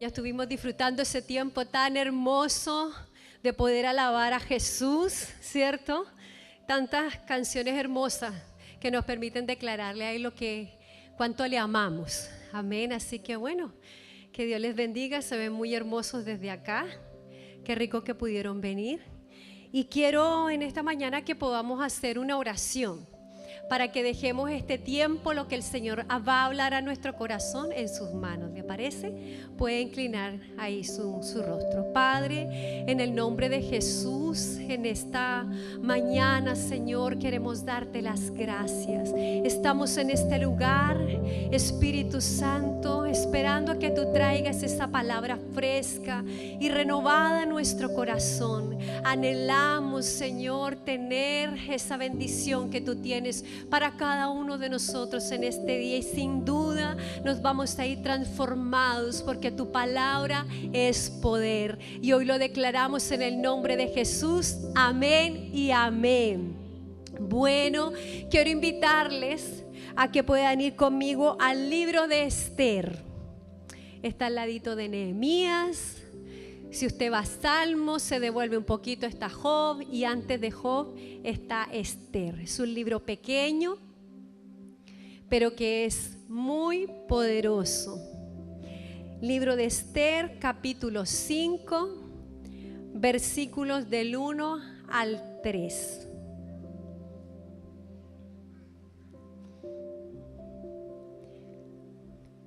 Ya estuvimos disfrutando ese tiempo tan hermoso de poder alabar a Jesús, ¿cierto? Tantas canciones hermosas que nos permiten declararle a Él cuánto le amamos. Amén. Así que bueno, que Dios les bendiga. Se ven muy hermosos desde acá. Qué rico que pudieron venir. Y quiero en esta mañana que podamos hacer una oración para que dejemos este tiempo, lo que el Señor va a hablar a nuestro corazón, en sus manos. ¿Le parece? Puede inclinar ahí su rostro. Padre, en el nombre de Jesús, en esta mañana, Señor, queremos darte las gracias. Estamos en este lugar, Espíritu Santo, esperando a que tú traigas esa palabra fresca y renovada a nuestro corazón. Anhelamos, Señor, tener esa bendición que tú tienes para cada uno de nosotros en este día, y sin duda nos vamos a ir transformados porque tu palabra es poder, y hoy lo declaramos en el nombre de Jesús. Amén y amén. Bueno, quiero invitarles a que puedan ir conmigo al libro de Esther. Está al ladito de Nehemías. Si usted va a Salmos, se devuelve un poquito, está Job, y antes de Job está Esther. Es un libro pequeño, pero que es muy poderoso. Libro de Esther, capítulo 5, versículos del 1 al 3.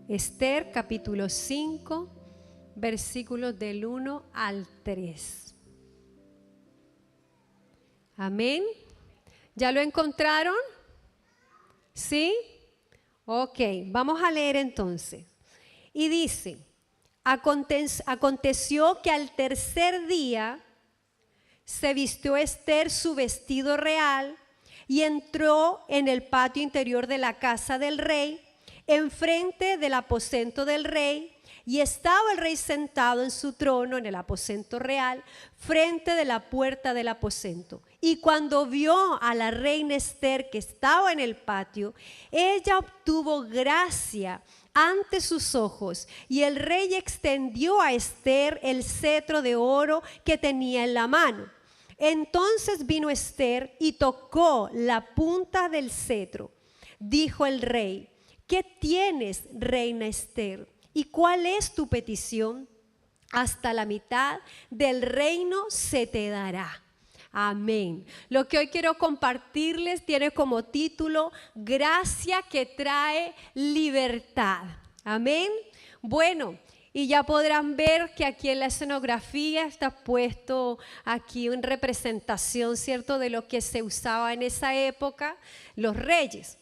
Esther, capítulo 5, versículos del 1 al 3. Amén. ¿Ya lo encontraron? ¿Sí? Ok, vamos a leer entonces. Y dice: aconteció que al tercer día se vistió Esther su vestido real y entró en el patio interior de la casa del rey, enfrente del aposento del rey. Y estaba el rey sentado en su trono en el aposento real, frente de la puerta del aposento. Y cuando vio a la reina Esther que estaba en el patio, ella obtuvo gracia ante sus ojos, y el rey extendió a Esther el cetro de oro que tenía en la mano. Entonces vino Esther y tocó la punta del cetro. Dijo el rey: ¿qué tienes, reina Esther? ¿Y cuál es tu petición? Hasta la mitad del reino se te dará. Amén. Lo que hoy quiero compartirles tiene como título: gracia que trae libertad. Amén. Bueno, y ya podrán ver que aquí en la escenografía está puesto aquí en representación, ¿cierto?, de lo que se usaba en esa época, los reyes.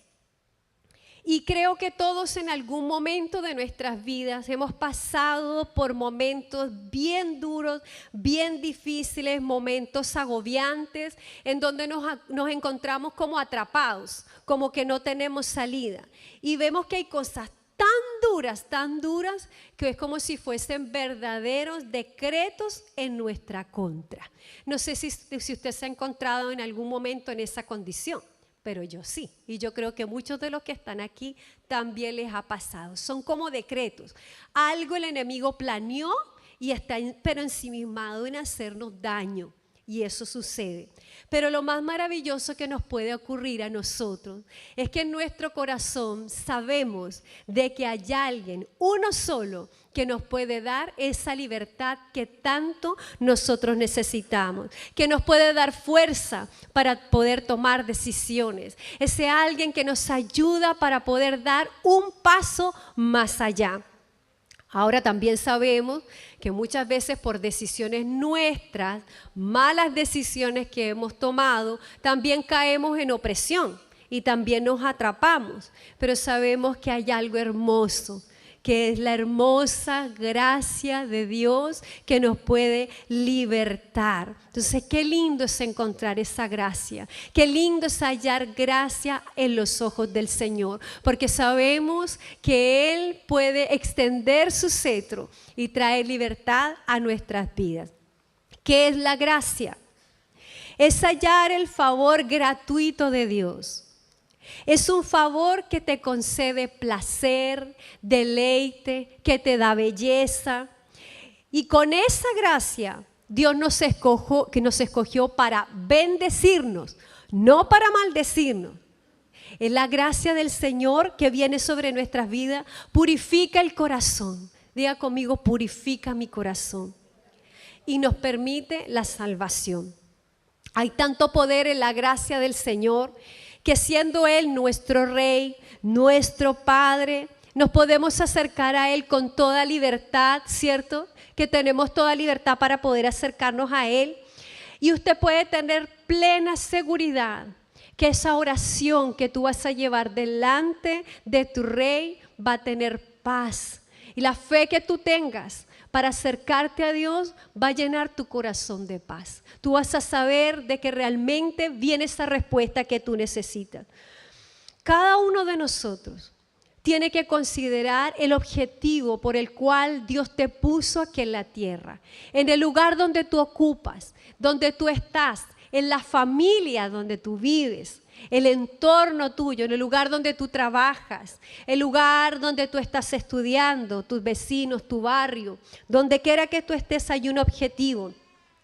Y creo que todos en algún momento de nuestras vidas hemos pasado por momentos bien duros, bien difíciles, momentos agobiantes, en donde nos encontramos como atrapados, como que no tenemos salida. Y vemos que hay cosas tan duras, que es como si fuesen verdaderos decretos en nuestra contra. No sé si usted se ha encontrado en algún momento en esa condición, pero yo sí, y yo creo que muchos de los que están aquí también les ha pasado. Son como decretos. Algo el enemigo planeó y está pero ensimismado en hacernos daño, y eso sucede. Pero lo más maravilloso que nos puede ocurrir a nosotros es que en nuestro corazón sabemos de que hay alguien, uno solo, que nos puede dar esa libertad que tanto nosotros necesitamos, que nos puede dar fuerza para poder tomar decisiones. Ese alguien que nos ayuda para poder dar un paso más allá. Ahora también sabemos que muchas veces por decisiones nuestras, malas decisiones que hemos tomado, también caemos en opresión y también nos atrapamos. Pero sabemos que hay algo hermoso, que es la hermosa gracia de Dios que nos puede libertar. Entonces, qué lindo es encontrar esa gracia, qué lindo es hallar gracia en los ojos del Señor, porque sabemos que Él puede extender su cetro y traer libertad a nuestras vidas. ¿Qué es la gracia? Es hallar el favor gratuito de Dios. Es un favor que te concede placer, deleite, que te da belleza, Y con esa gracia, Dios nos escogió para bendecirnos, no para maldecirnos. Es la gracia del Señor que viene sobre nuestras vidas, purifica el corazón. Diga conmigo, purifica mi corazón. Y nos permite la salvación. Hay tanto poder en la gracia del Señor que siendo Él nuestro Rey, nuestro Padre, nos podemos acercar a Él con toda libertad, ¿cierto? Que tenemos toda libertad para poder acercarnos a Él. Y usted puede tener plena seguridad que esa oración que tú vas a llevar delante de tu Rey va a tener paz. Y la fe que tú tengas para acercarte a Dios va a llenar tu corazón de paz. Tú vas a saber de que realmente viene esa respuesta que tú necesitas. Cada uno de nosotros tiene que considerar el objetivo por el cual Dios te puso aquí en la tierra, en el lugar donde tú ocupas, donde tú estás, en la familia donde tú vives, el entorno tuyo, en el lugar donde tú trabajas, el lugar donde tú estás estudiando, tus vecinos, tu barrio, donde quiera que tú estés hay un objetivo.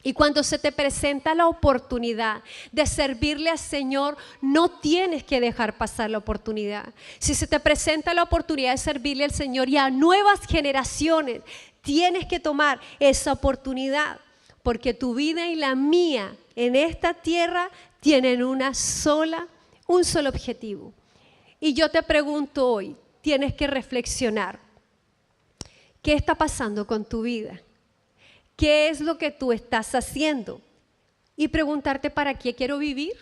Y cuando se te presenta la oportunidad de servirle al Señor, no tienes que dejar pasar la oportunidad. Si se te presenta la oportunidad de servirle al Señor y a nuevas generaciones, tienes que tomar esa oportunidad, porque tu vida y la mía en esta tierra tienen un solo objetivo. Y yo te pregunto hoy, tienes que reflexionar, ¿qué está pasando con tu vida? ¿Qué es lo que tú estás haciendo? Y preguntarte, ¿para qué quiero vivir?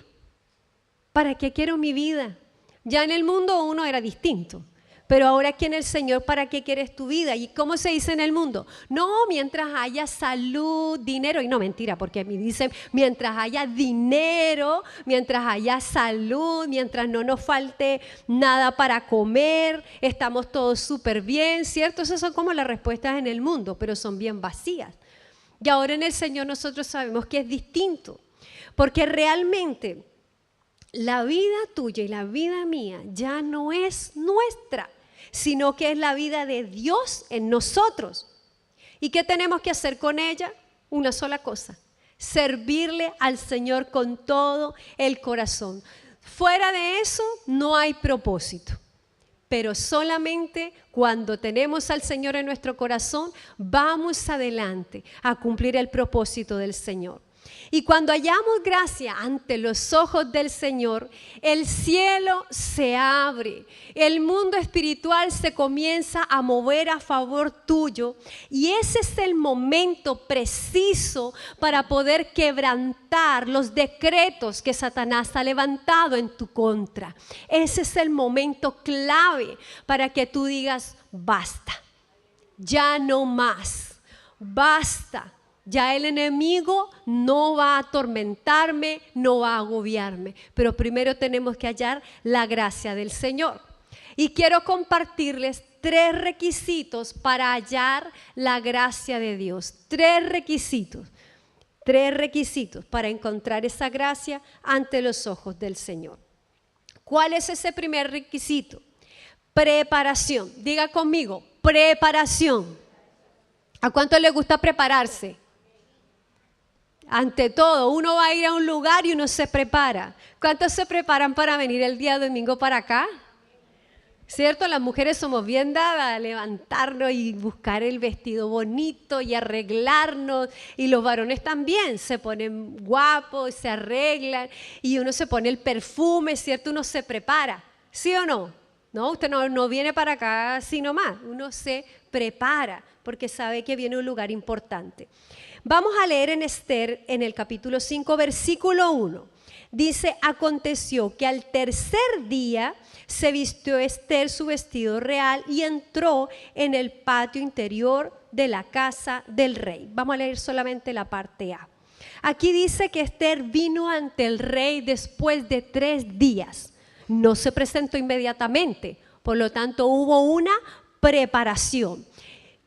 ¿Para qué quiero mi vida? Ya en el mundo uno era distinto, pero ahora aquí en el Señor, ¿para qué quieres tu vida? ¿Y cómo se dice en el mundo? No, mientras haya salud, dinero, y no, mentira, porque me dicen, mientras haya dinero, mientras haya salud, mientras no nos falte nada para comer, estamos todos súper bien, ¿cierto? Esas son como las respuestas en el mundo, pero son bien vacías. Y ahora en el Señor nosotros sabemos que es distinto, porque realmente la vida tuya y la vida mía ya no es nuestra, sino que es la vida de Dios en nosotros. ¿Y qué tenemos que hacer con ella? Una sola cosa, servirle al Señor con todo el corazón. Fuera de eso no hay propósito. Pero solamente cuando tenemos al Señor en nuestro corazón, vamos adelante a cumplir el propósito del Señor. Y cuando hallamos gracia ante los ojos del Señor, el cielo se abre, el mundo espiritual se comienza a mover a favor tuyo y ese es el momento preciso para poder quebrantar los decretos que Satanás ha levantado en tu contra. Ese es el momento clave para que tú digas, basta, ya no más, basta. Ya el enemigo no va a atormentarme, no va a agobiarme, pero primero tenemos que hallar la gracia del Señor. Y quiero compartirles 3 requisitos para hallar la gracia de Dios. 3 requisitos para encontrar esa gracia ante los ojos del Señor. ¿Cuál es ese primer requisito? Preparación. Diga conmigo, preparación. ¿A cuánto le gusta prepararse? Ante todo, uno va a ir a un lugar y uno se prepara. ¿Cuántos se preparan para venir el día domingo para acá? ¿Cierto? Las mujeres somos bien dadas a levantarnos y buscar el vestido bonito y arreglarnos. Y los varones también se ponen guapos, se arreglan y uno se pone el perfume, ¿cierto? Uno se prepara, ¿sí o no? No, usted no viene para acá así nomás. Uno se prepara porque sabe que viene un lugar importante. Vamos a leer en Esther, en el capítulo 5, versículo 1. Dice, aconteció que al tercer día se vistió Esther su vestido real y entró en el patio interior de la casa del rey. Vamos a leer solamente la parte A. Aquí dice que Esther vino ante el rey después de 3 días. No se presentó inmediatamente, por lo tanto hubo una preparación.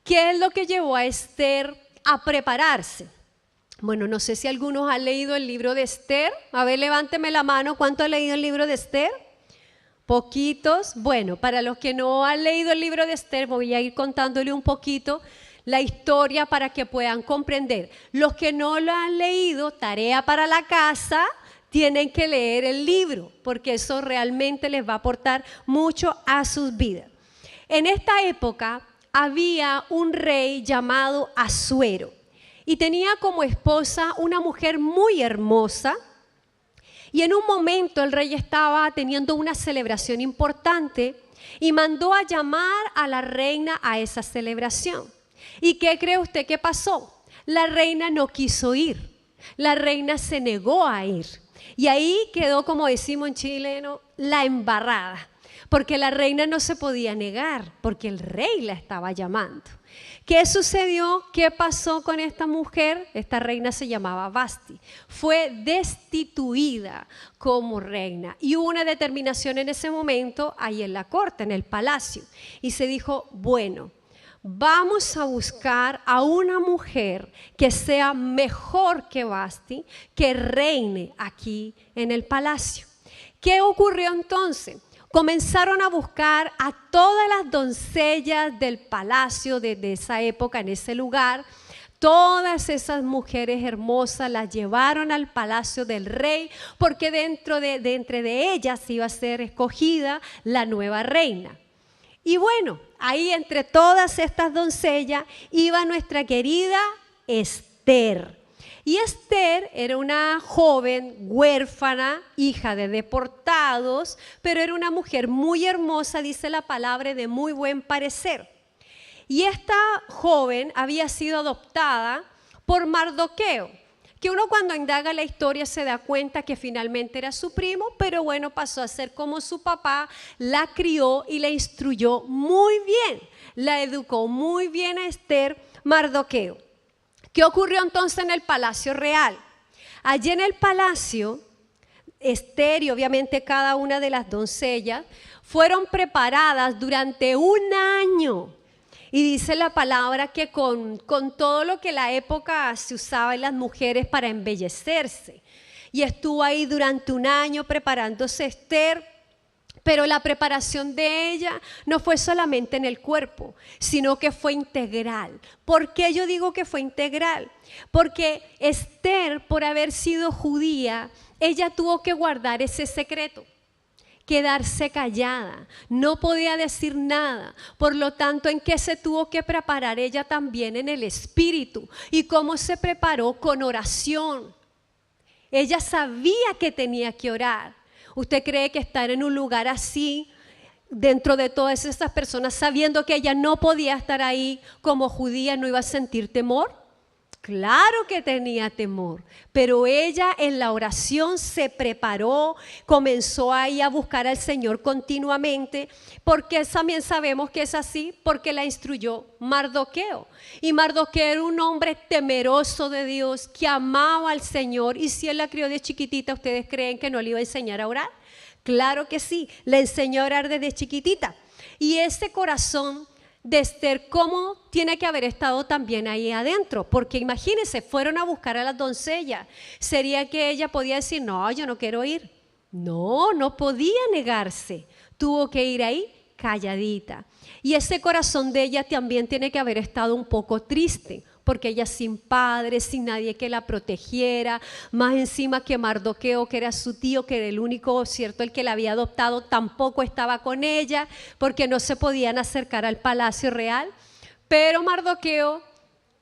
¿Qué es lo que llevó a Esther a prepararse? Bueno, no sé si algunos han leído el libro de Esther. A ver, levánteme la mano. ¿Cuántos han leído el libro de Esther? Poquitos. Bueno, para los que no han leído el libro de Esther, voy a ir contándole un poquito. la historia para que puedan comprender. Los que no lo han leído, tarea para la casa, tienen que leer el libro, porque eso realmente les va a aportar mucho a sus vidas. En esta época había un rey llamado Asuero y tenía como esposa una mujer muy hermosa. Y en un momento el rey estaba teniendo una celebración importante y mandó a llamar a la reina a esa celebración. ¿Y qué cree usted que pasó? La reina no quiso ir, la reina se negó a ir. Y ahí quedó, como decimos en chileno, la embarrada, porque la reina no se podía negar, porque el rey la estaba llamando. ¿Qué sucedió? ¿Qué pasó con esta mujer? Esta reina se llamaba Vasti. Fue destituida como reina y hubo una determinación en ese momento ahí en la corte, en el palacio. Y se dijo, bueno, vamos a buscar a una mujer que sea mejor que Vasti, que reine aquí en el palacio. ¿Qué ocurrió entonces? Comenzaron a buscar a todas las doncellas del palacio de esa época, en ese lugar. Todas esas mujeres hermosas las llevaron al palacio del rey, porque entre de ellas iba a ser escogida la nueva reina. Y bueno, ahí entre todas estas doncellas iba nuestra querida Esther. Y Esther era una joven huérfana, hija de deportados, pero era una mujer muy hermosa, dice la palabra, de muy buen parecer. Y esta joven había sido adoptada por Mardoqueo, que uno cuando indaga la historia se da cuenta que finalmente era su primo, pero bueno, pasó a ser como su papá, la crió y la instruyó muy bien, la educó muy bien a Esther Mardoqueo. ¿Qué ocurrió entonces en el palacio real? Allí en el palacio, Esther y obviamente cada una de las doncellas fueron preparadas durante un año. Y dice la palabra que con todo lo que la época se usaba en las mujeres para embellecerse. Y estuvo ahí durante un año preparándose Esther. Pero la preparación de ella no fue solamente en el cuerpo, sino que fue integral. ¿Por qué yo digo que fue integral? Porque Esther, por haber sido judía, ella tuvo que guardar ese secreto, quedarse callada, no podía decir nada. Por lo tanto, ¿en qué se tuvo que preparar ella también? En el espíritu. ¿Y cómo se preparó? Con oración. Ella sabía que tenía que orar. ¿Usted cree que estar en un lugar así, dentro de todas esas personas, sabiendo que ella no podía estar ahí como judía, no iba a sentir temor? Claro que tenía temor, pero ella en la oración se preparó, comenzó ahí a buscar al Señor continuamente, porque también sabemos que es así, porque la instruyó Mardoqueo. Y Mardoqueo era un hombre temeroso de Dios, que amaba al Señor, y si él la crió de chiquitita, ¿ustedes creen que no le iba a enseñar a orar? Claro que sí, le enseñó a orar desde chiquitita. Y ese corazón de Esther, ¿cómo tiene que haber estado también ahí adentro? Porque imagínense, fueron a buscar a las doncellas. ¿Sería que ella podía decir, no, yo no quiero ir? No, no podía negarse. Tuvo que ir ahí calladita. Y ese corazón de ella también tiene que haber estado un poco triste, porque ella sin padre, sin nadie que la protegiera, más encima que Mardoqueo, que era su tío, que era el único, cierto, el que la había adoptado, tampoco estaba con ella, porque no se podían acercar al palacio real. Pero Mardoqueo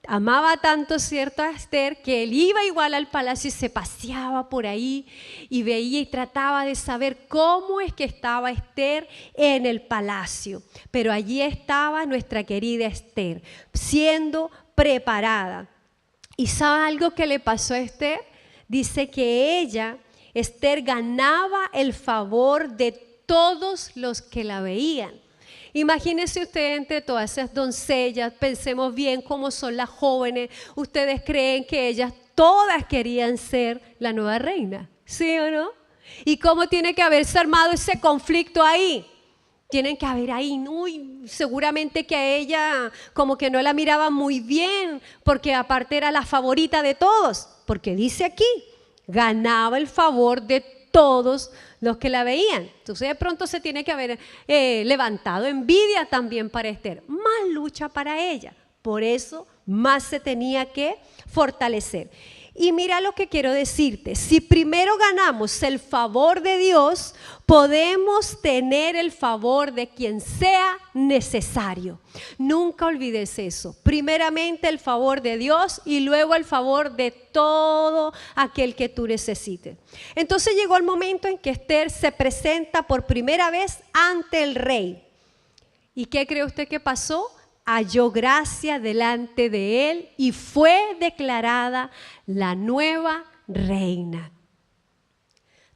amaba tanto, cierto, a Esther, que él iba igual al palacio y se paseaba por ahí y veía y trataba de saber cómo es que estaba Esther en el palacio. Pero allí estaba nuestra querida Esther, siendo preparada. ¿Y sabe algo que le pasó a Esther? Dice que ella, Esther, ganaba el favor de todos los que la veían. Imagínense ustedes entre todas esas doncellas, pensemos bien cómo son las jóvenes. ¿Ustedes creen que ellas todas querían ser la nueva reina? ¿Sí o no? ¿Y cómo tiene que haberse armado ese conflicto ahí? Tienen que haber ahí, uy, seguramente que a ella como que no la miraba muy bien, porque aparte era la favorita de todos, porque dice aquí, ganaba el favor de todos los que la veían. Entonces de pronto se tiene que haber levantado envidia también para Esther, más lucha para ella. Por eso más se tenía que fortalecer. Y mira lo que quiero decirte, si primero ganamos el favor de Dios, podemos tener el favor de quien sea necesario. Nunca olvides eso. Primeramente el favor de Dios y luego el favor de todo aquel que tú necesites. Entonces llegó el momento en que Esther se presenta por primera vez ante el rey. ¿Y qué cree usted que pasó? Halló gracia delante de él y fue declarada la nueva reina.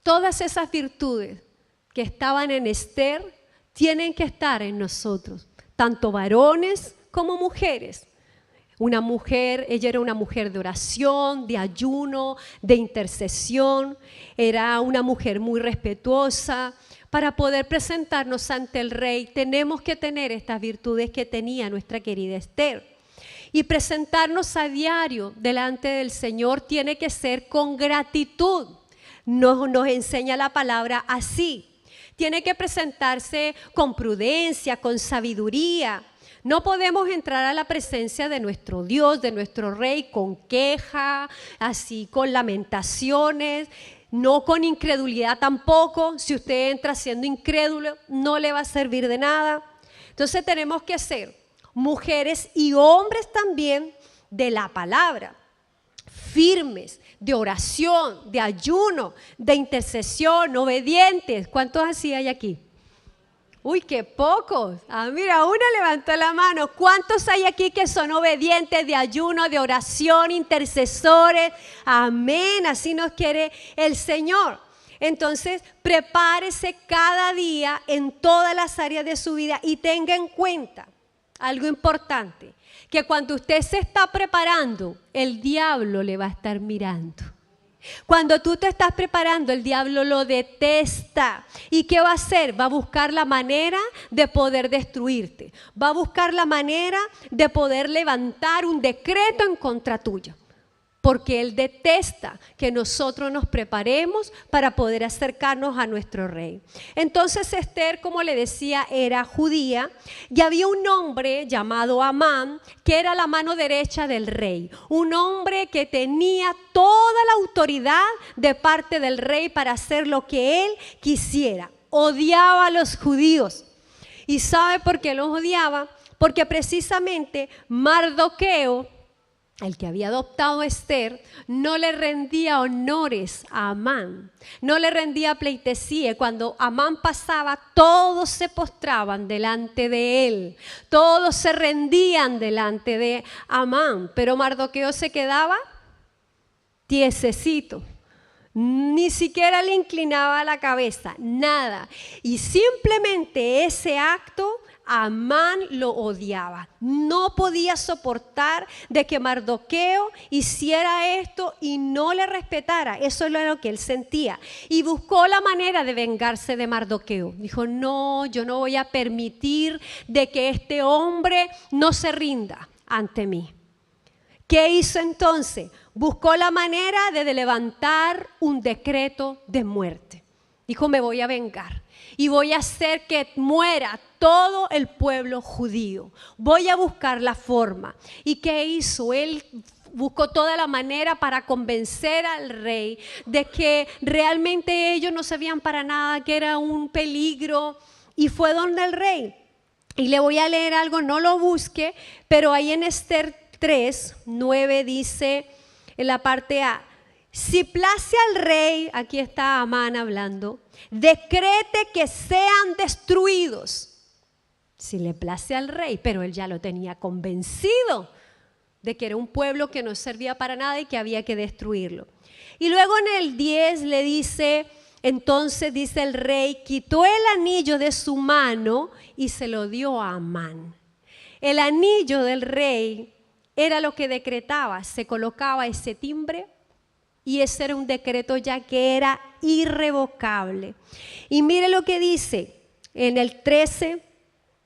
Todas esas virtudes que estaban en Esther tienen que estar en nosotros, tanto varones como mujeres. Una mujer, ella era una mujer de oración, de ayuno, de intercesión, era una mujer muy respetuosa. Para poder presentarnos ante el rey tenemos que tener estas virtudes que tenía nuestra querida Esther. Y presentarnos a diario delante del Señor tiene que ser con gratitud. Nos enseña la palabra así. Tiene que presentarse con prudencia, con sabiduría. No podemos entrar a la presencia de nuestro Dios, de nuestro Rey, con queja, así con lamentaciones. No con incredulidad tampoco. Si usted entra siendo incrédulo, no le va a servir de nada. Entonces tenemos que ser mujeres y hombres también de la palabra, firmes, de oración, de ayuno, de intercesión, obedientes. ¿Cuántos así hay aquí? Uy, qué pocos. Ah, mira, una levantó la mano. ¿Cuántos hay aquí que son obedientes de ayuno, de oración, intercesores? Amén, así nos quiere el Señor. Entonces, prepárese cada día en todas las áreas de su vida y tenga en cuenta algo importante, que cuando usted se está preparando, el diablo le va a estar mirando. Cuando tú te estás preparando, el diablo lo detesta. ¿Y qué va a hacer? Va a buscar la manera de poder destruirte. Va a buscar la manera de poder levantar un decreto en contra tuyo. Porque él detesta que nosotros nos preparemos para poder acercarnos a nuestro rey. Entonces Esther, como le decía, era judía y había un hombre llamado Amán que era la mano derecha del rey. Un hombre que tenía toda la autoridad de parte del rey para hacer lo que él quisiera. Odiaba a los judíos. ¿Y sabe por qué los odiaba? Porque precisamente Mardoqueo, el que había adoptado a Esther, no le rendía honores a Amán, no le rendía pleitesía. Cuando Amán pasaba, todos se postraban delante de él, todos se rendían delante de Amán, pero Mardoqueo se quedaba tiesecito, ni siquiera le inclinaba la cabeza, nada. Y simplemente ese acto Amán lo odiaba, no podía soportar de que Mardoqueo hiciera esto y no le respetara. Eso es lo que él sentía y buscó la manera de vengarse de Mardoqueo. Dijo, no, yo no voy a permitir de que este hombre no se rinda ante mí. ¿Qué hizo entonces? Buscó la manera de levantar un decreto de muerte. Dijo, me voy a vengar y voy a hacer que muera todo el pueblo judío. Voy a buscar la forma. ¿Y qué hizo? Él buscó toda la manera para convencer al rey de que realmente ellos no servían para nada, que era un peligro. Y fue donde el rey. Y le voy a leer algo, no lo busque, pero ahí en Esther 3:9 dice en la parte A: si place al rey, aquí está Amán hablando, decrete que sean destruidos. Si le place al rey, pero él ya lo tenía convencido de que era un pueblo que no servía para nada y que había que destruirlo. Y luego en el 10 le dice, entonces dice el rey, quitó el anillo de su mano y se lo dio a Amán. El anillo del rey era lo que decretaba, se colocaba ese timbre y ese era un decreto ya que era irrevocable. Y mire lo que dice en el 13.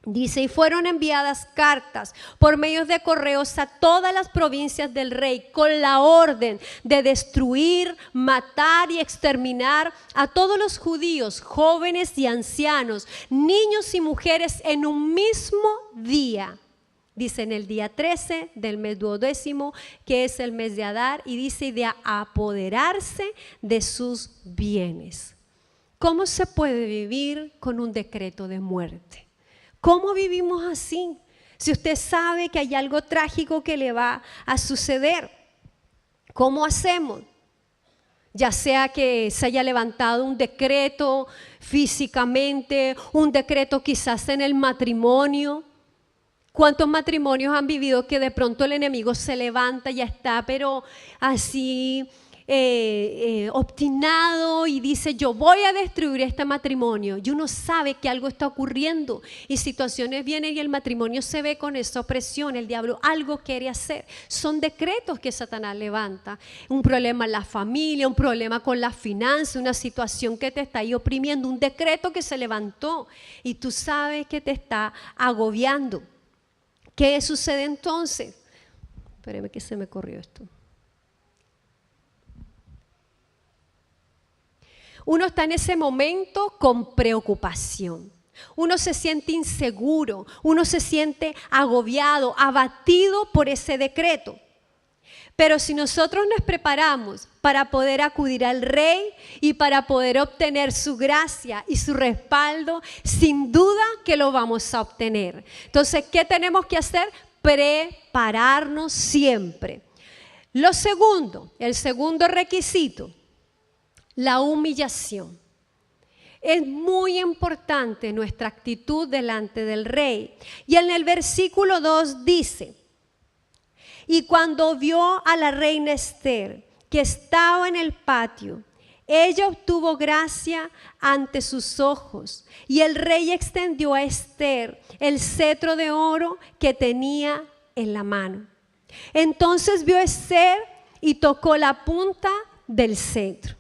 Dice, y fueron enviadas cartas por medios de correos a todas las provincias del rey con la orden de destruir, matar y exterminar a todos los judíos, jóvenes y ancianos, niños y mujeres en un mismo día. Dice en el día 13 del mes 12º, que es el mes de Adar, y dice de apoderarse de sus bienes. ¿Cómo se puede vivir con un decreto de muerte? ¿Cómo vivimos así? Si usted sabe que hay algo trágico que le va a suceder, ¿cómo hacemos? Ya sea que se haya levantado un decreto físicamente, un decreto quizás en el matrimonio. ¿Cuántos matrimonios han vivido que de pronto el enemigo se levanta y ya está, pero así obstinado y dice, yo voy a destruir este matrimonio? Y uno sabe que algo está ocurriendo y situaciones vienen y el matrimonio se ve con esa opresión, el diablo algo quiere hacer. Son decretos que Satanás levanta. Un problema en la familia, un problema con la finanza, una situación que te está ahí oprimiendo, un decreto que se levantó y tú sabes que te está agobiando. ¿Qué sucede entonces? Espéreme que se me corrió esto. Uno está en ese momento con preocupación. Uno se siente inseguro, uno se siente agobiado, abatido por ese decreto. Pero si nosotros nos preparamos para poder acudir al Rey y para poder obtener su gracia y su respaldo, sin duda que lo vamos a obtener. Entonces, ¿qué tenemos que hacer? Prepararnos siempre. Lo segundo, el segundo requisito, la humillación. Es muy importante nuestra actitud delante del Rey. Y en el versículo 2 dice: y cuando vio a la reina Esther, que estaba en el patio, ella obtuvo gracia ante sus ojos, y el rey extendió a Esther el cetro de oro que tenía en la mano. Entonces vio a Esther y tocó la punta del cetro.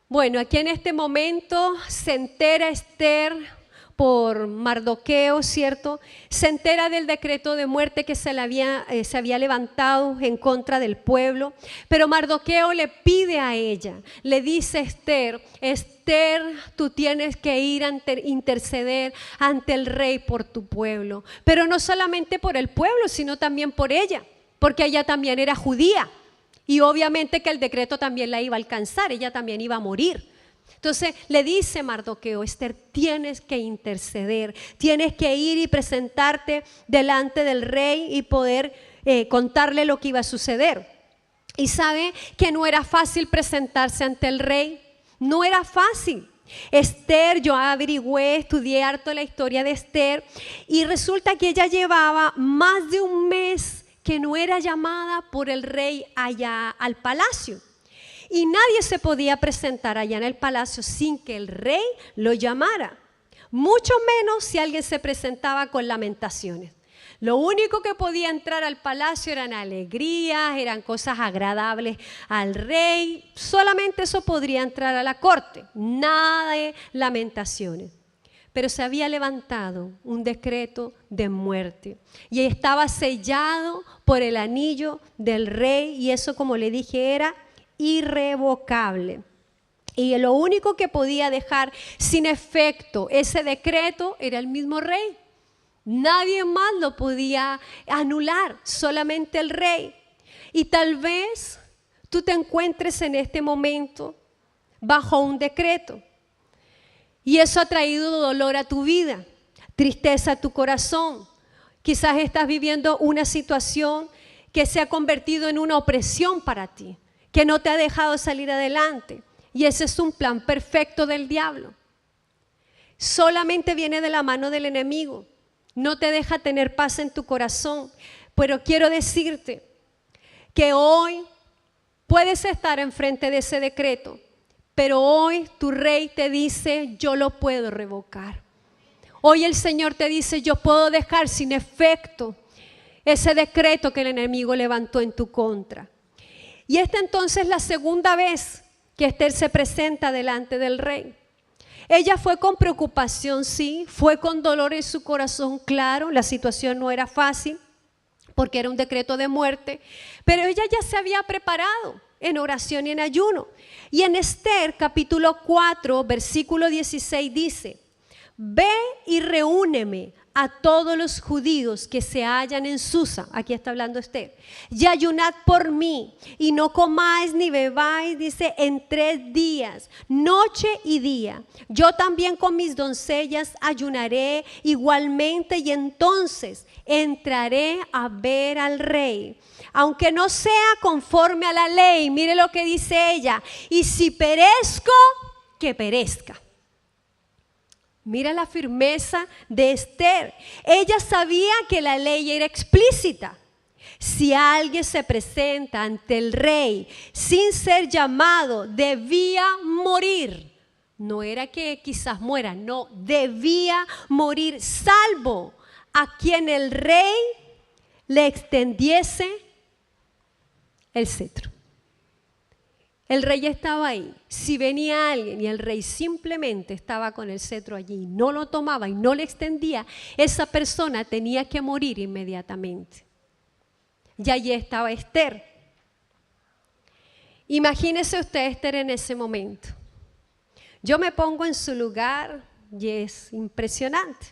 Bueno, aquí en este momento se entera Esther por Mardoqueo, ¿cierto? Se entera del decreto de muerte que se había levantado en contra del pueblo, pero Mardoqueo le pide a ella, le dice a Esther, Esther, tú tienes que ir a interceder ante el rey por tu pueblo, pero no solamente por el pueblo, sino también por ella, porque ella también era judía y obviamente que el decreto también la iba a alcanzar, ella también iba a morir. Entonces le dice Mardoqueo, Esther, tienes que interceder, tienes que ir y presentarte delante del rey y poder contarle lo que iba a suceder. Y sabe que no era fácil presentarse ante el rey, no era fácil. Esther, yo averigüé, estudié harto la historia de Esther y resulta que ella llevaba más de un mes que no era llamada por el rey allá al palacio. Y nadie se podía presentar allá en el palacio sin que el rey lo llamara. Mucho menos si alguien se presentaba con lamentaciones. Lo único que podía entrar al palacio eran alegrías, eran cosas agradables al rey. Solamente eso podría entrar a la corte. Nada de lamentaciones. Pero se había levantado un decreto de muerte y estaba sellado por el anillo del rey y eso, como le dije, era irrevocable. Y lo único que podía dejar sin efecto ese decreto era el mismo rey. Nadie más lo podía anular, solamente el rey. Y tal vez tú te encuentres en este momento bajo un decreto y eso ha traído dolor a tu vida, tristeza a tu corazón. Quizás estás viviendo una situación que se ha convertido en una opresión para ti, que no te ha dejado salir adelante. Y ese es un plan perfecto del diablo. Solamente viene de la mano del enemigo. No te deja tener paz en tu corazón. Pero quiero decirte que hoy puedes estar enfrente de ese decreto, pero hoy tu rey te dice, yo lo puedo revocar. Hoy el Señor te dice, yo puedo dejar sin efecto ese decreto que el enemigo levantó en tu contra. Y esta entonces es la segunda vez que Esther se presenta delante del rey. Ella fue con preocupación, sí, fue con dolor en su corazón, claro, la situación no era fácil porque era un decreto de muerte, pero ella ya se había preparado en oración y en ayuno. Y en Esther capítulo 4, versículo 16 dice, ve y reúneme a todos los judíos que se hallan en Susa, aquí está hablando Esther, y ayunad por mí, y no comáis ni bebáis, dice, en 3 días, noche y día. Yo también con mis doncellas ayunaré igualmente, y entonces entraré a ver al rey, aunque no sea conforme a la ley. Mire lo que dice ella, y si perezco, que perezca. Mira la firmeza de Esther. Ella sabía que la ley era explícita. Si alguien se presenta ante el rey sin ser llamado, debía morir. No era que quizás muera, no, debía morir, salvo a quien el rey le extendiese el cetro. El rey estaba ahí. Si venía alguien y el rey simplemente estaba con el cetro allí, no lo tomaba y no le extendía, esa persona tenía que morir inmediatamente. Y allí estaba Esther. Imagínese usted Esther en ese momento. Yo me pongo en su lugar y es impresionante.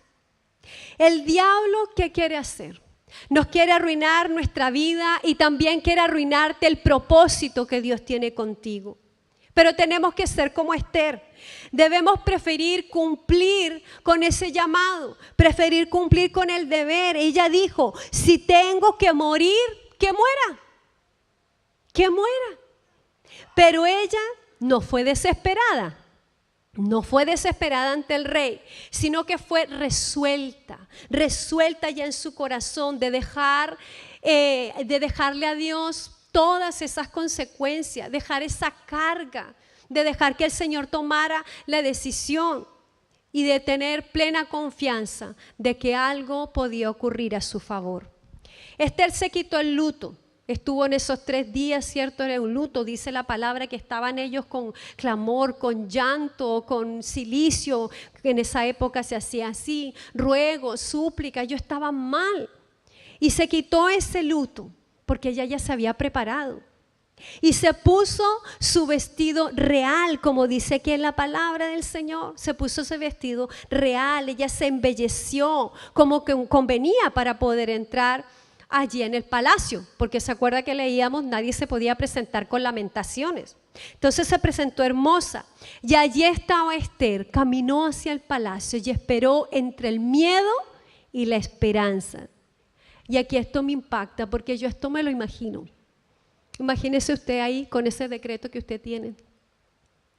El diablo, ¿qué quiere hacer? Nos quiere arruinar nuestra vida y también quiere arruinarte el propósito que Dios tiene contigo. Pero tenemos que ser como Esther. Debemos preferir cumplir con ese llamado, preferir cumplir con el deber. Ella dijo, si tengo que morir, que muera, que muera. Pero ella no fue desesperada. No fue desesperada ante el rey, sino que fue resuelta ya en su corazón de dejarle a Dios todas esas consecuencias, dejar esa carga, de dejar que el Señor tomara la decisión y de tener plena confianza de que algo podía ocurrir a su favor. Esther se quitó el luto. Estuvo en esos 3 días, ¿cierto? Era un luto, dice la palabra que estaban ellos con clamor, con llanto, con cilicio, que en esa época se hacía así, ruego, súplica, ellos estaban mal. Y se quitó ese luto, porque ella ya se había preparado. Y se puso su vestido real, como dice aquí en la palabra del Señor. Se puso ese vestido real, ella se embelleció, como que convenía para poder entrar allí en el palacio, porque se acuerda que leíamos, nadie se podía presentar con lamentaciones. Entonces se presentó hermosa y allí estaba Esther, caminó hacia el palacio y esperó entre el miedo y la esperanza. Y aquí esto me impacta porque yo esto me lo imagino. Imagínese usted ahí con ese decreto que usted tiene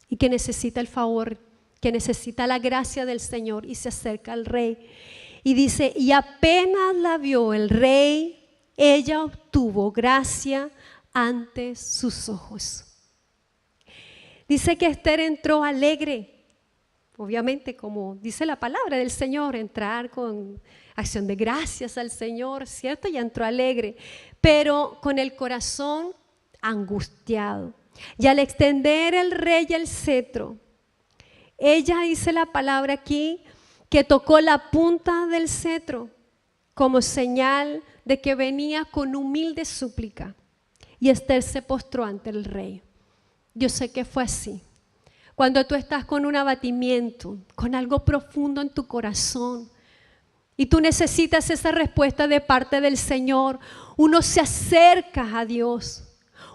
y que necesita el favor, que necesita la gracia del Señor y se acerca al rey. Y dice, y apenas la vio el rey, ella obtuvo gracia ante sus ojos. Dice que Esther entró alegre, obviamente como dice la palabra del Señor, entrar con acción de gracias al Señor, ¿cierto? Y entró alegre, pero con el corazón angustiado. Y al extender el rey el cetro, ella dice la palabra aquí, que tocó la punta del cetro como señal de que venía con humilde súplica. Y Esther se postró ante el rey. Yo sé que fue así. Cuando tú estás con un abatimiento, con algo profundo en tu corazón, y tú necesitas esa respuesta de parte del Señor, uno se acerca a Dios.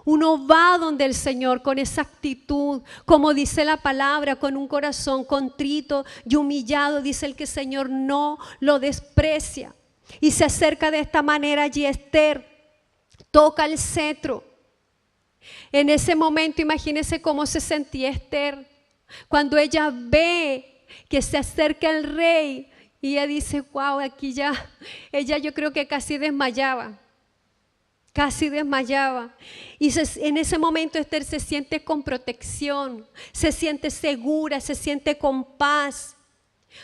Uno va donde el Señor con esa actitud, como dice la palabra, con un corazón contrito y humillado, dice el que el Señor no lo desprecia. Y se acerca de esta manera allí Esther, toca el cetro. En ese momento imagínense cómo se sentía Esther, cuando ella ve que se acerca el rey y ella dice, wow, aquí ya, ella yo creo que casi desmayaba. Y en ese momento Esther se siente con protección, se siente segura, se siente con paz,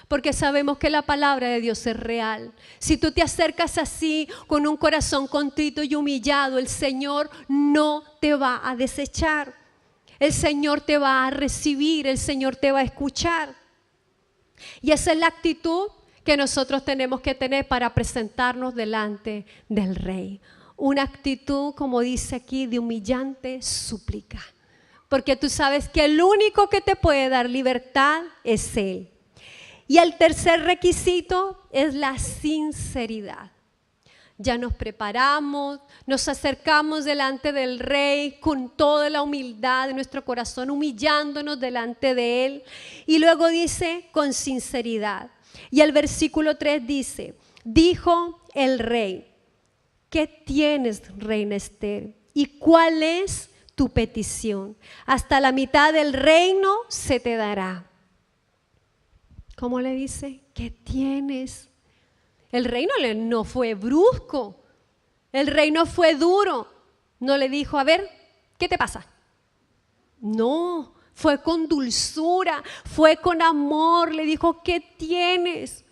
porque sabemos que la palabra de Dios es real. Si tú te acercas así, con un corazón contrito y humillado, el Señor no te va a desechar, el Señor te va a recibir, el Señor te va a escuchar. Y esa es la actitud que nosotros tenemos que tener para presentarnos delante del Rey. Una actitud, como dice aquí, de humillante súplica. Porque tú sabes que el único que te puede dar libertad es Él. Y el tercer requisito es la sinceridad. Ya nos preparamos, nos acercamos delante del Rey con toda la humildad de nuestro corazón, humillándonos delante de Él. Y luego dice, con sinceridad. Y el versículo 3 dice, dijo el Rey, ¿qué tienes, reina Esther? ¿Y cuál es tu petición? Hasta la mitad del reino se te dará. ¿Cómo le dice? ¿Qué tienes? El rey no fue brusco, el rey no fue duro, no le dijo, a ver, ¿qué te pasa? No, fue con dulzura, fue con amor, le dijo, ¿qué tienes?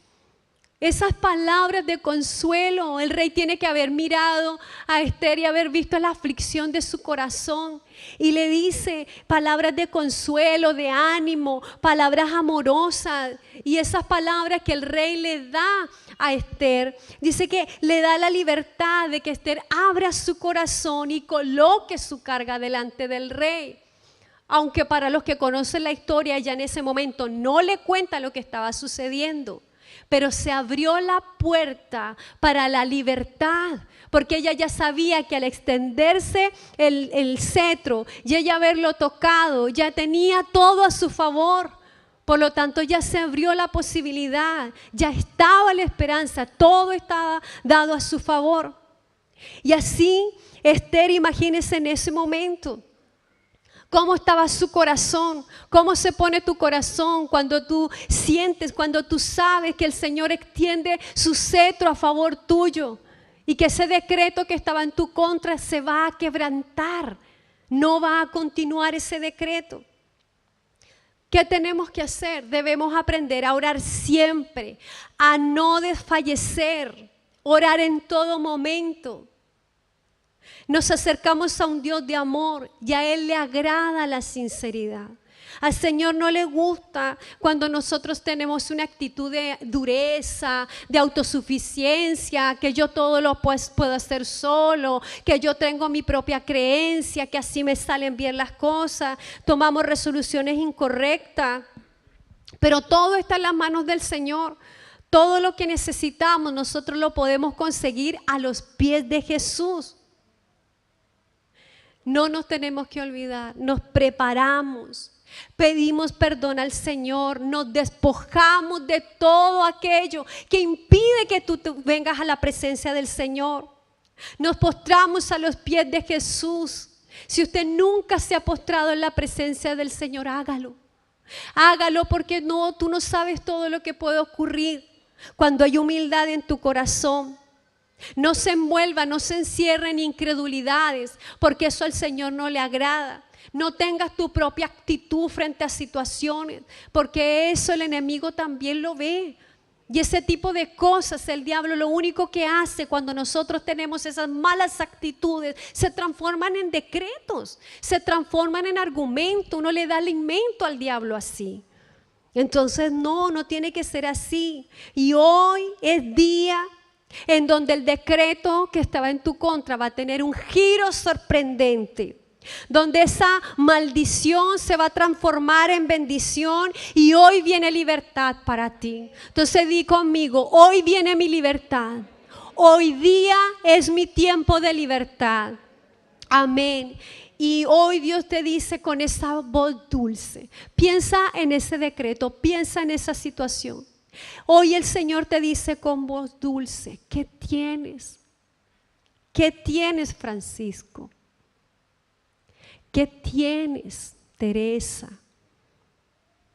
Esas palabras de consuelo, el rey tiene que haber mirado a Esther y haber visto la aflicción de su corazón. Y le dice palabras de consuelo, de ánimo, palabras amorosas. Y esas palabras que el rey le da a Esther, dice que le da la libertad de que Esther abra su corazón y coloque su carga delante del rey. Aunque para los que conocen la historia, ya en ese momento no le cuenta lo que estaba sucediendo. Pero se abrió la puerta para la libertad, porque ella ya sabía que al extenderse el cetro y ella haberlo tocado, ya tenía todo a su favor. Por lo tanto, ya se abrió la posibilidad, ya estaba la esperanza, todo estaba dado a su favor. Y así, Esther, imagínese en ese momento. ¿Cómo estaba su corazón? ¿Cómo se pone tu corazón cuando tú sientes, cuando tú sabes que el Señor extiende su cetro a favor tuyo y que ese decreto que estaba en tu contra se va a quebrantar? No va a continuar ese decreto. ¿Qué tenemos que hacer? Debemos aprender a orar siempre, a no desfallecer, orar en todo momento. Nos acercamos a un Dios de amor y a Él le agrada la sinceridad. Al Señor no le gusta cuando nosotros tenemos una actitud de dureza, de autosuficiencia, que yo todo lo puedo hacer solo, que yo tengo mi propia creencia, que así me salen bien las cosas, tomamos resoluciones incorrectas. Pero todo está en las manos del Señor. Todo lo que necesitamos nosotros lo podemos conseguir a los pies de Jesús. No nos tenemos que olvidar, nos preparamos, pedimos perdón al Señor, nos despojamos de todo aquello que impide que tú vengas a la presencia del Señor. Nos postramos a los pies de Jesús. Si usted nunca se ha postrado en la presencia del Señor, hágalo. Hágalo porque tú no sabes todo lo que puede ocurrir cuando hay humildad en tu corazón. No se envuelva, no se encierre en incredulidades, porque eso al Señor no le agrada. No tengas tu propia actitud frente a situaciones, porque eso el enemigo también lo ve. Y ese tipo de cosas el diablo lo único que hace cuando nosotros tenemos esas malas actitudes, se transforman en decretos, se transforman en argumentos. Uno le da alimento al diablo así. Entonces no tiene que ser así. Y hoy es día en donde el decreto que estaba en tu contra va a tener un giro sorprendente, donde esa maldición se va a transformar en bendición y hoy viene libertad para ti. Entonces di conmigo, hoy viene mi libertad, hoy día es mi tiempo de libertad. Amén. Y hoy Dios te dice con esa voz dulce, piensa en ese decreto, piensa en esa situación. Hoy el Señor te dice con voz dulce, ¿qué tienes? ¿Qué tienes, Francisco? ¿Qué tienes, Teresa?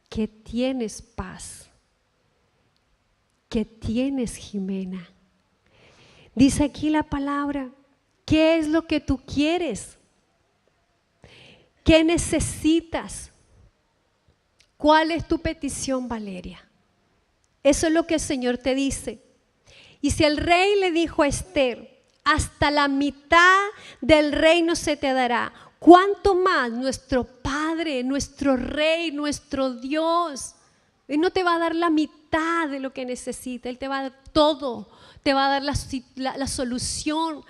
¿Qué tienes, Paz? ¿Qué tienes, Jimena? Dice aquí la palabra, ¿qué es lo que tú quieres? ¿Qué necesitas? ¿Cuál es tu petición, Valeria? Eso es lo que el Señor te dice. Y si el rey le dijo a Esther, hasta la mitad del reino se te dará, ¿cuánto más nuestro Padre, nuestro Rey, nuestro Dios? Él no te va a dar la mitad de lo que necesita, Él te va a dar todo, te va a dar la solución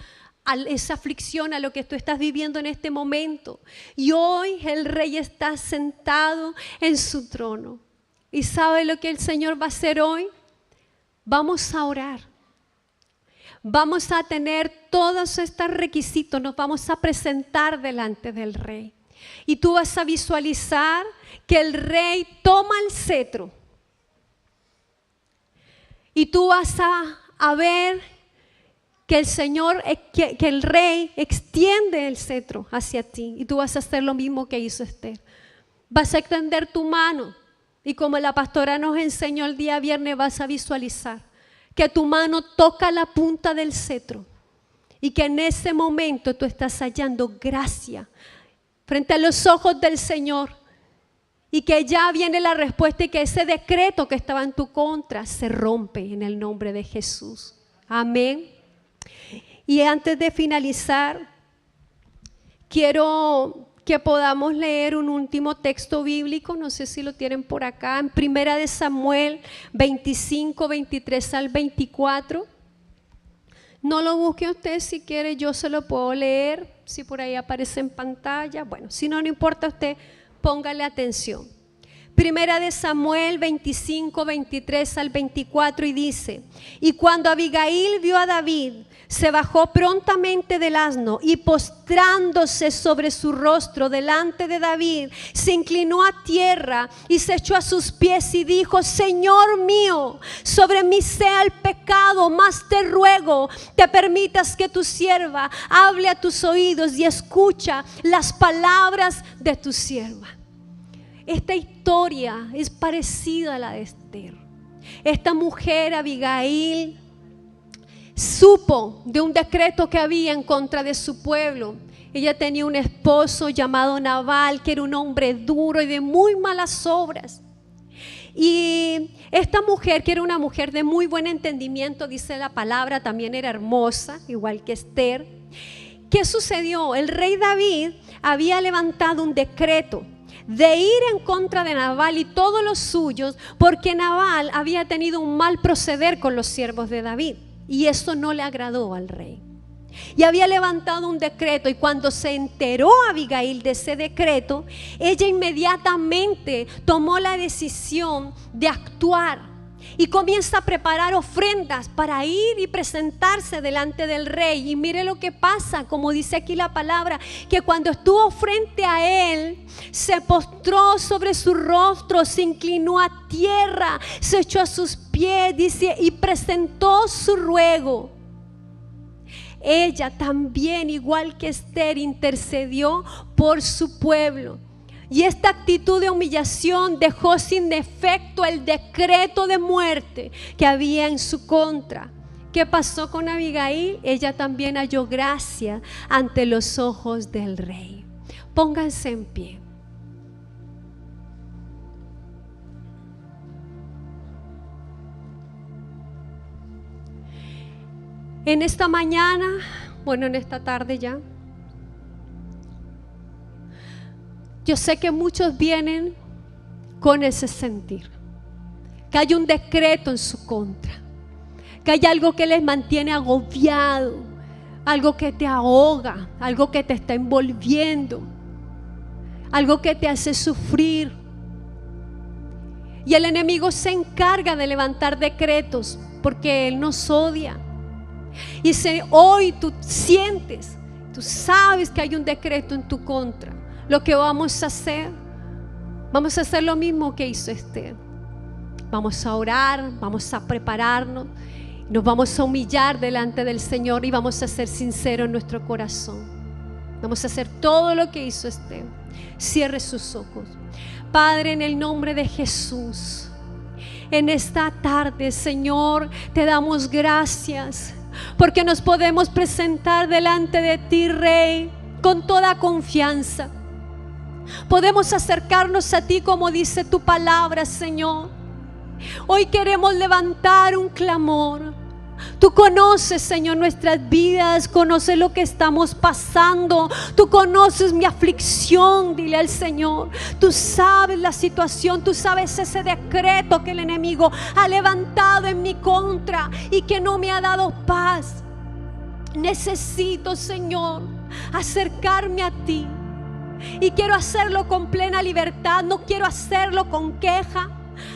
a esa aflicción, a lo que tú estás viviendo en este momento. Y hoy el Rey está sentado en su trono. ¿Y sabe lo que el Señor va a hacer hoy? Vamos a orar. Vamos a tener todos estos requisitos, nos vamos a presentar delante del Rey. Y tú vas a visualizar que el Rey toma el cetro. Y tú vas a ver que el Señor, que el Rey extiende el cetro hacia ti. Y tú vas a hacer lo mismo que hizo Esther. Vas a extender tu mano. Y como la pastora nos enseñó el día viernes, vas a visualizar que tu mano toca la punta del cetro y que en ese momento tú estás hallando gracia frente a los ojos del Señor y que ya viene la respuesta y que ese decreto que estaba en tu contra se rompe en el nombre de Jesús. Amén. Y antes de finalizar, quiero que podamos leer un último texto bíblico, no sé si lo tienen por acá, en 1 Samuel 25, 23 al 24. No lo busque usted, si quiere yo se lo puedo leer, si por ahí aparece en pantalla. Bueno, si no, no importa, usted póngale atención. 1 Samuel 25, 23 al 24 y dice: y cuando Abigail vio a David, se bajó prontamente del asno y postrándose sobre su rostro delante de David, se inclinó a tierra y se echó a sus pies y dijo: Señor mío, sobre mí sea el pecado, mas te ruego te permitas que tu sierva hable a tus oídos y escucha las palabras de tu sierva. Esta historia es parecida a la de Esther. Esta mujer, Abigail, supo de un decreto que había en contra de su pueblo. Ella tenía un esposo llamado Nabal, que era un hombre duro y de muy malas obras. Y esta mujer, que era una mujer de muy buen entendimiento, dice la palabra, también era hermosa, igual que Esther. ¿Qué sucedió? El rey David había levantado un decreto de ir en contra de Nabal y todos los suyos, porque Nabal había tenido un mal proceder con los siervos de David. Y eso no le agradó al rey. Y había levantado un decreto, y cuando se enteró Abigail de ese decreto, ella inmediatamente tomó la decisión de actuar y comienza a preparar ofrendas para ir y presentarse delante del rey. Y mire lo que pasa, como dice aquí la palabra, que cuando estuvo frente a él, se postró sobre su rostro, se inclinó a tierra, se echó a sus pies, dice, y presentó su ruego. Ella también, igual que Esther, intercedió por su pueblo. Y esta actitud de humillación dejó sin efecto el decreto de muerte que había en su contra. ¿Qué pasó con Abigail? Ella también halló gracia ante los ojos del rey. Pónganse en pie. En esta mañana, bueno, en esta tarde ya, yo sé que muchos vienen con ese sentir, que hay un decreto en su contra, que hay algo que les mantiene agobiado, algo que te ahoga, algo que te está envolviendo, algo que te hace sufrir. Y el enemigo se encarga de levantar decretos porque él nos odia. Y si hoy tú sientes, tú sabes que hay un decreto en tu contra, lo que vamos a hacer lo mismo que hizo Esther. Vamos a orar, vamos a prepararnos, nos vamos a humillar delante del Señor y vamos a ser sinceros en nuestro corazón. Vamos a hacer todo lo que hizo Esther. Cierre sus ojos. Padre, en el nombre de Jesús, en esta tarde, Señor, te damos gracias porque nos podemos presentar delante de ti, Rey, con toda confianza. Podemos acercarnos a ti como dice tu palabra, Señor. Hoy queremos levantar un clamor. Tú conoces, Señor, nuestras vidas, conoces lo que estamos pasando. Tú conoces mi aflicción, dile al Señor. Tú sabes la situación, tú sabes ese decreto que el enemigo ha levantado en mi contra y que no me ha dado paz. Necesito, Señor, acercarme a ti. Y quiero hacerlo con plena libertad, no quiero hacerlo con queja.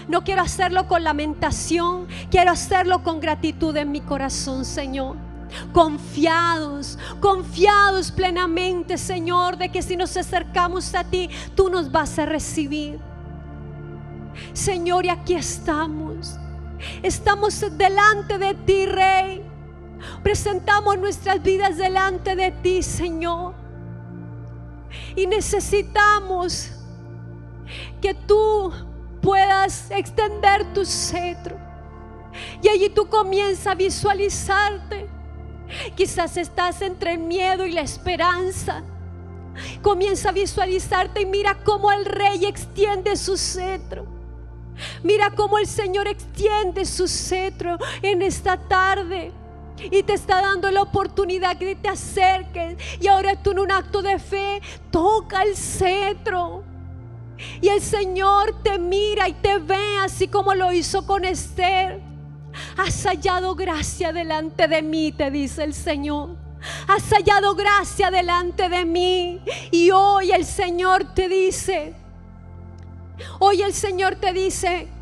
No quiero hacerlo con lamentación, quiero hacerlo con gratitud en mi corazón, Señor. Confiados plenamente, Señor, de que si nos acercamos a ti, tú nos vas a recibir. Señor, y aquí estamos delante de ti, Rey. Presentamos nuestras vidas delante de ti, Señor, y necesitamos que tú puedas extender tu cetro, y allí tú comienzas a visualizarte. Quizás estás entre el miedo y la esperanza. Comienza a visualizarte y mira cómo el Rey extiende su cetro. Mira cómo el Señor extiende su cetro en esta tarde y te está dando la oportunidad que te acerques. Y ahora tú, en un acto de fe, toca el cetro y el Señor te mira y te ve, así como lo hizo con Esther. Has hallado gracia delante de mí, te dice el Señor. Has hallado gracia delante de mí. Y hoy el Señor te dice,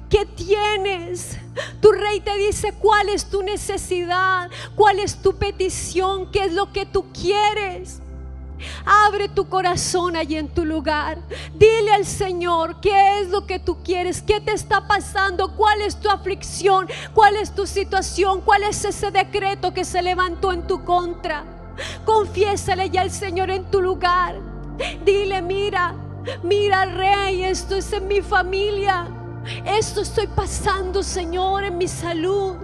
¿qué tienes? Tu Rey te dice cuál es tu necesidad, cuál es tu petición, qué es lo que tú quieres. Abre tu corazón allí en tu lugar. Dile al Señor qué es lo que tú quieres, qué te está pasando, cuál es tu aflicción, cuál es tu situación, cuál es ese decreto que se levantó en tu contra. Confiésale ya al Señor en tu lugar. Dile, mira, Rey, esto es en mi familia. Esto estoy pasando, Señor, en mi salud.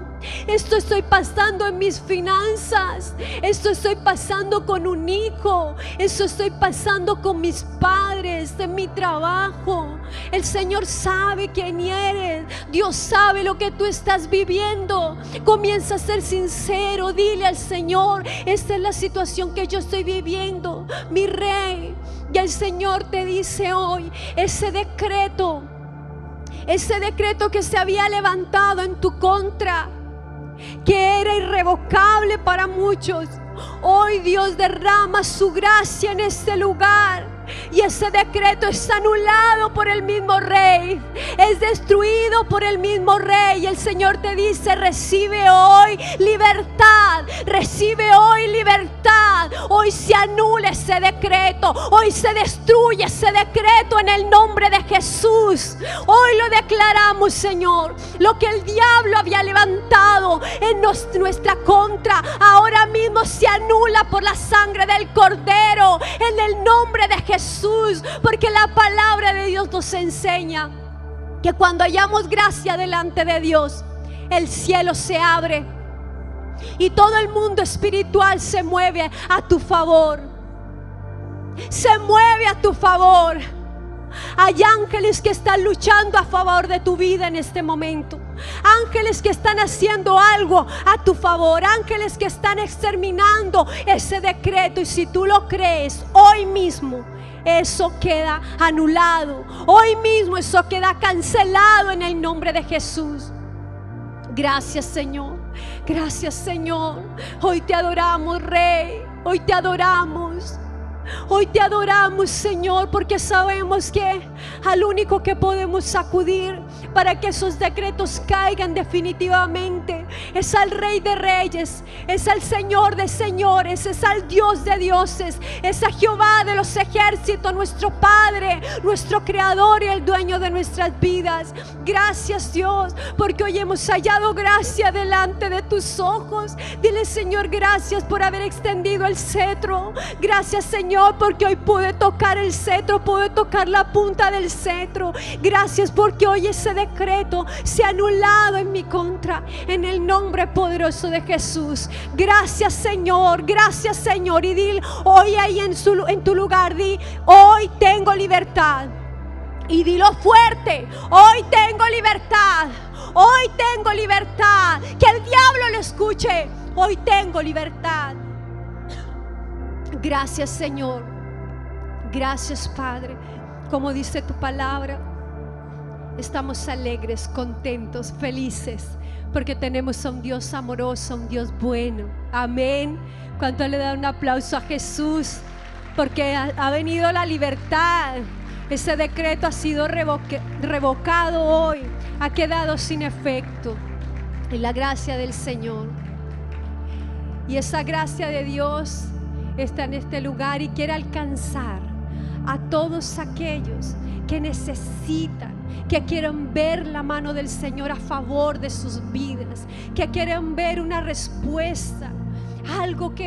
Esto estoy pasando en mis finanzas. Esto estoy pasando con un hijo. Esto estoy pasando con mis padres, en mi trabajo. El Señor sabe quién eres. Dios sabe lo que tú estás viviendo. Comienza a ser sincero. Dile al Señor, esta es la situación que yo estoy viviendo, mi Rey. Y el Señor te dice hoy, ese decreto que se había levantado en tu contra, que era irrevocable para muchos, hoy Dios derrama su gracia en este lugar. Y ese decreto es anulado por el mismo Rey, es destruido por el mismo Rey. Y el Señor te dice, recibe hoy libertad, recibe hoy libertad. Hoy se anula ese decreto, hoy se destruye ese decreto en el nombre de Jesús. Hoy lo declaramos, Señor. Lo que el diablo había levantado en nuestra contra, ahora mismo se anula por la sangre del Cordero, en el nombre de Jesús. Porque la palabra de Dios nos enseña que cuando hallamos gracia delante de Dios, el cielo se abre y todo el mundo espiritual se mueve a tu favor. Se mueve a tu favor. Hay ángeles que están luchando a favor de tu vida en este momento. Ángeles que están haciendo algo a tu favor. Ángeles que están exterminando ese decreto. Y si tú lo crees, hoy mismo eso queda anulado. Hoy mismo eso queda cancelado en el nombre de Jesús. Gracias, Señor. Gracias, Señor. Hoy te adoramos, Rey. Hoy te adoramos. Hoy te adoramos, Señor, porque sabemos que al único que podemos acudir para que esos decretos caigan definitivamente es al Rey de Reyes, es al Señor de Señores, es al Dios de Dioses, es a Jehová de los ejércitos, nuestro Padre, nuestro Creador y el dueño de nuestras vidas. Gracias, Dios, porque hoy hemos hallado gracia delante de tus ojos. Dile, Señor, gracias por haber extendido el cetro. Gracias, Señor, porque hoy pude tocar el cetro, pude tocar la punta del cetro. Gracias porque hoy ese decreto se ha anulado en mi contra, en el nombre poderoso de Jesús. Gracias, Señor, gracias, Señor. Y di hoy ahí en tu lugar, di, hoy tengo libertad. Y dilo fuerte, hoy tengo libertad. Hoy tengo libertad. Que el diablo lo escuche. Hoy tengo libertad. Gracias, Señor. Gracias, Padre. Como dice tu palabra, estamos alegres, contentos, felices, porque tenemos a un Dios amoroso, a un Dios bueno. Amén. ¿Cuánto le da un aplauso a Jesús? Porque ha venido la libertad. Ese decreto ha sido revocado hoy, ha quedado sin efecto en la gracia del Señor. Y esa gracia de Dios está en este lugar y quiere alcanzar a todos aquellos que necesitan, que quieren ver la mano del Señor a favor de sus vidas, que quieren ver una respuesta, algo que